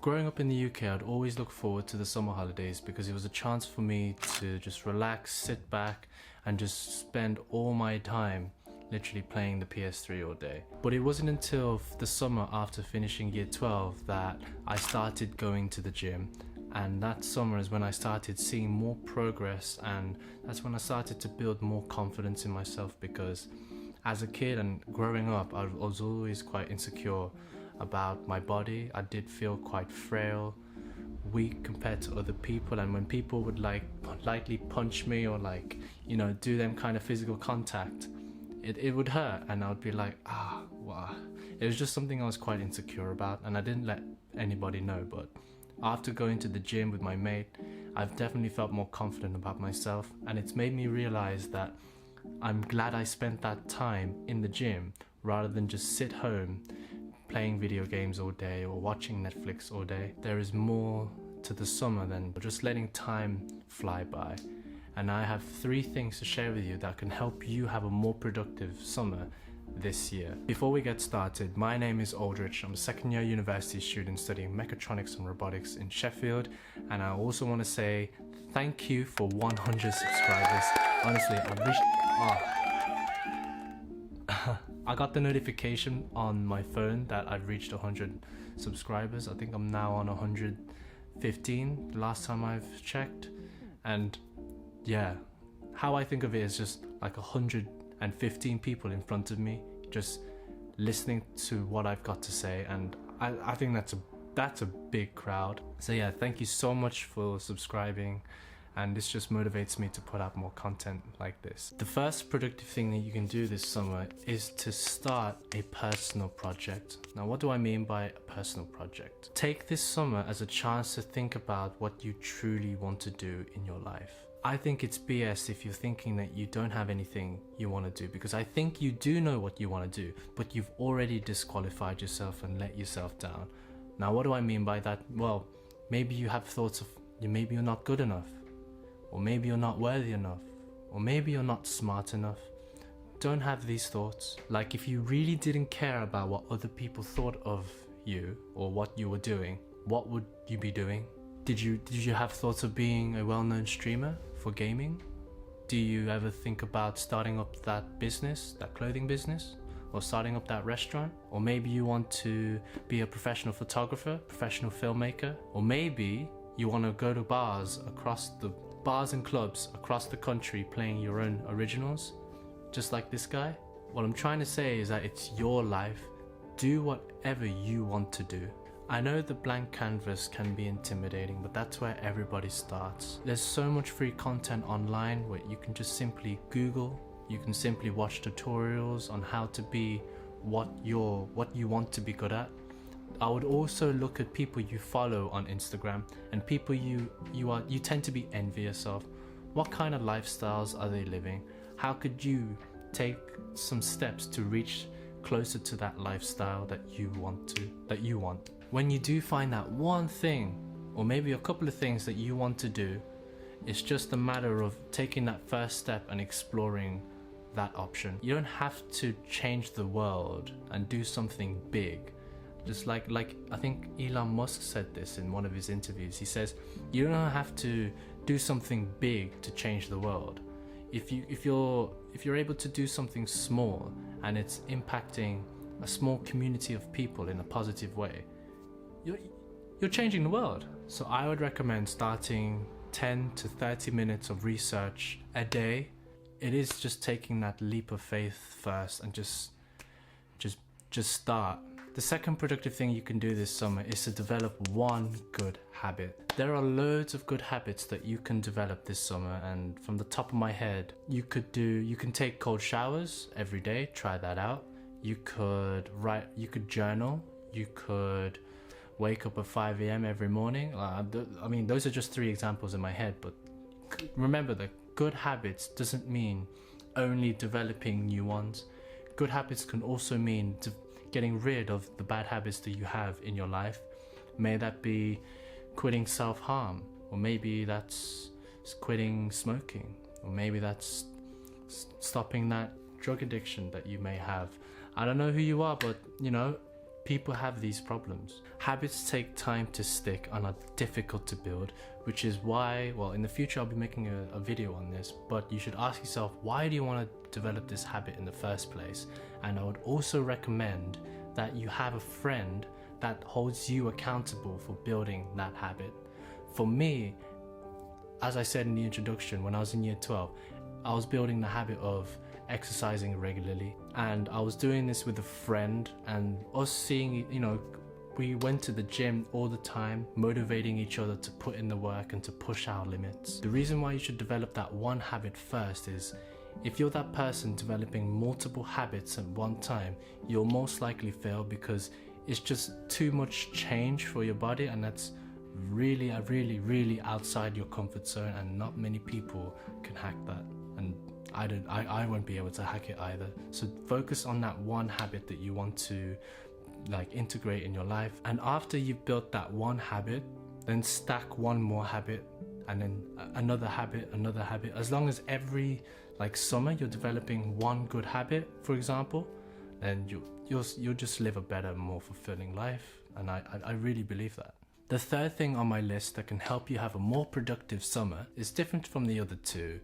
Growing up in the UK, I'd always look forward to the summer holidays because it was a chance for me to just relax, sit back and just spend all my time literally playing the PS3 all day. But it wasn't until the summer after finishing year 12 that I started going to the gym, and that summer is when I started seeing more progress, and that's when I started to build more confidence in myself, because as a kid and growing up I was always quite insecure about my body. I did feel quite frail, weak compared to other people, and when people would like lightly punch me or like, you know, do them kind of physical contact, it would hurt, and I would be like, wow. It was just something I was quite insecure about, and I didn't let anybody know. But after going to the gym with my mate, I've definitely felt more confident about myself, and it's made me realize that I'm glad I spent that time in the gym rather than just sit home playing video games all day or watching Netflix all day. There is more to the summer than just letting time fly by. And I have 3 things to share with you that can help you have a more productive summer this year. Before we get started, my name is Aldrich. I'm a second year university student studying mechatronics and robotics in Sheffield, and I also want to say thank you for 100 subscribers. Honestly, I've reached... I got the notification on my phone that I've reached 100 subscribers. I think I'm now on 115 the last time I've checked, and yeah, how I think of it is just like 115 people in front of me just listening to what I've got to say, and I think that's a big crowd. So yeah, thank you so much for subscribing, and this just motivates me to put out more content like this. The first productive thing that you can do this summer is to start a personal project. Now, what do I mean by a personal project? Take this summer as a chance to think about what you truly want to do in your life. I think it's BS if you're thinking that you don't have anything you want to do, because I think you do know what you want to do, but you've already disqualified yourself and let yourself down. Now, what do I mean by that? Well, maybe you have thoughts of maybe you're not good enough, or maybe you're not worthy enough, or maybe you're not smart enough. Don't have these thoughts. Like, if you really didn't care about what other people thought of you or what you were doing, what would you be doing? Did you have thoughts of being a well-known streamer for gaming? Do you ever think about starting up that business, that clothing business, or starting up that restaurant? Or maybe you want to be a professional photographer, professional filmmaker, or maybe you want to go to bars and clubs across the country playing your own originals, just like this guy. What I'm trying to say is that it's your life. Do whatever you want to do. I know the blank canvas can be intimidating, but that's where everybody starts. There's so much free content online where you can just simply Google, you can simply watch tutorials on how to be what you want to be good at. I would also look at people you follow on Instagram and people you tend to be envious of. What kind of lifestyles are they living? How could you take some steps to reach closer to that lifestyle that you want? When you do find that one thing, or maybe a couple of things that you want to do, it's just a matter of taking that first step and exploring that option. You don't have to change the world and do something big. Just like I think Elon Musk said this in one of his interviews. He says you don't have to do something big to change the world. If you're able to do something small and it's impacting a small community of people in a positive way, you're changing the world. So I would recommend starting 10 to 30 minutes of research a day. It is just taking that leap of faith first and just start. The second productive thing you can do this summer is to develop one good habit. There are loads of good habits that you can develop this summer, and from the top of my head, you can take cold showers every day. Try that out. You could journal. You could wake up at 5 a.m. every morning. I mean, those are just 3 examples in my head, but remember that good habits doesn't mean only developing new ones. Good habits can also mean getting rid of the bad habits that you have in your life. May that be quitting self-harm, or maybe that's quitting smoking, or maybe that's stopping that drug addiction that you may have. I don't know who you are, but you know, people have these problems. Habits take time to stick and are difficult to build, which is why, well, in the future I'll be making a video on this, but you should ask yourself, why do you want to develop this habit in the first place? And I would also recommend that you have a friend that holds you accountable for building that habit. For me, as I said in the introduction, when I was in year 12, I was building the habit of exercising regularly, and I was doing this with a friend, and us seeing, we went to the gym all the time, motivating each other to put in the work and to push our limits. The reason why you should develop that one habit first is, if you're that person developing multiple habits at one time, you'll most likely fail because it's just too much change for your body, and that's really outside your comfort zone, and not many people can hack that, and I won't be able to hack it either. So focus on that one habit that you want to integrate in your life, and after you've built that one habit, then stack one more habit, and then another habit. As long as every summer you're developing one good habit, for example, then you'll just live a better, more fulfilling life, and I really believe that. The third thing on my list that can help you have a more productive summer is different from the other two,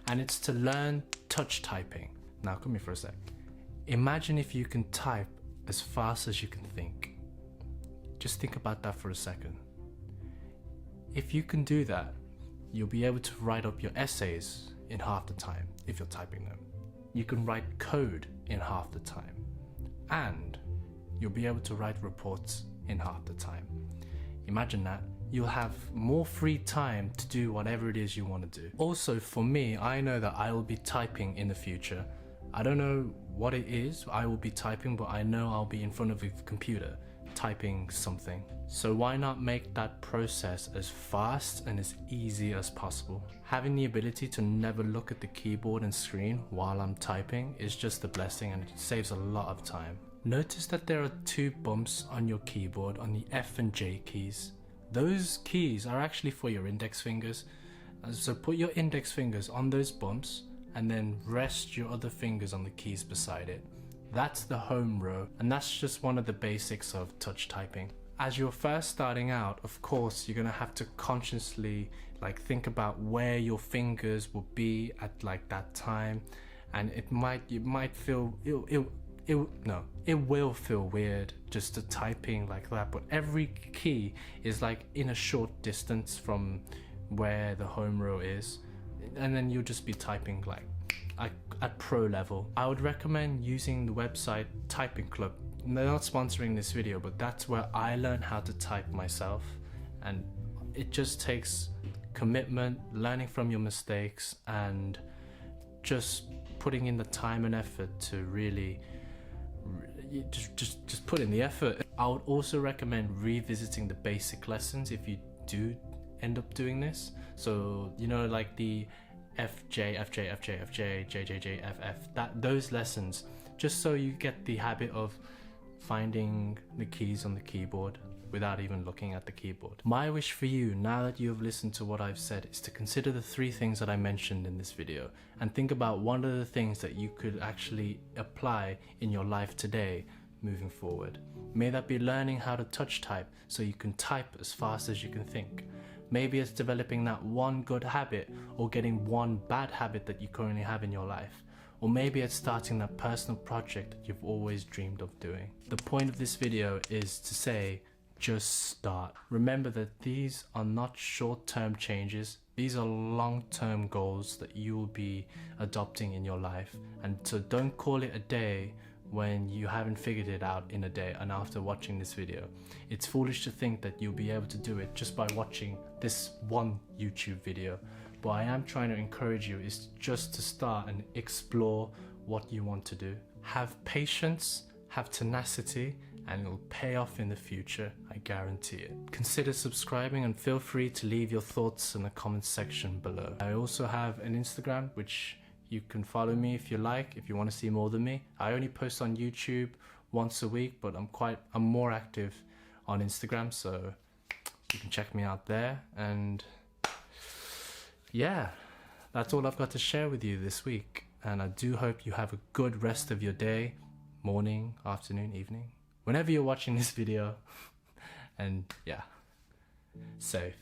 and it's to learn touch typing. Now come here for a sec. Imagine if you can type as fast as you can think. Just think about that for a second. If you can do that, you'll be able to write up your essays in half the time if you're typing them. You can write code in half the time, and you'll be able to write reports in half the time. Imagine that. You'll have more free time to do whatever it is you want to do. Also, for me, I know that I will be typing in the future. I don't know what it is I will be typing, but I know I'll be in front of a computer typing something. So why not make that process as fast and as easy as possible? Having the ability to never look at the keyboard and screen while I'm typing is just a blessing, and it saves a lot of time. Notice that there are two bumps on your keyboard on the F and J keys. Those keys are actually for your index fingers. So put your index fingers on those bumps and then rest your other fingers on the keys beside it. That's the home row, and that's just one of the basics of touch typing. As you're first starting out, of course, you're gonna have to consciously think about where your fingers will be at that time, and it might feel it will feel weird just to typing like that, but every key is in a short distance from where the home row is, and then you'll just be typing at pro level. I would recommend using the website Typing Club. They're not sponsoring this video, but that's where I learned how to type myself, and it just takes commitment, learning from your mistakes, and just putting in the time and effort to really just put in the effort. I would also recommend revisiting the basic lessons if you do end up doing this. So the FJ, FJ, FJ, FJ, JJJ, FF, those lessons, just so you get the habit of finding the keys on the keyboard without even looking at the keyboard. My wish for you, now that you have listened to what I've said, is to consider the 3 things that I mentioned in this video, and think about one of the things that you could actually apply in your life today moving forward. May that be learning how to touch type so you can type as fast as you can think. Maybe it's developing that one good habit, or getting one bad habit that you currently have in your life. Or maybe it's starting that personal project that you've always dreamed of doing. The point of this video is to say, just start. Remember that these are not short-term changes. These are long-term goals that you will be adopting in your life. And so don't call it a day when you haven't figured it out in a day and after watching this video. It's foolish to think that you'll be able to do it just by watching this one YouTube video. What I am trying to encourage you is just to start and explore what you want to do. Have patience, have tenacity, and it'll pay off in the future, I guarantee it. Consider subscribing, and feel free to leave your thoughts in the comments section below. I also have an Instagram, which you can follow me if you like, if you want to see more than me. I only post on YouTube once a week, but I'm more active on Instagram, so you can check me out there. And yeah, that's all I've got to share with you this week, and I do hope you have a good rest of your day, morning, afternoon, evening, whenever you're watching this video. And yeah, safe.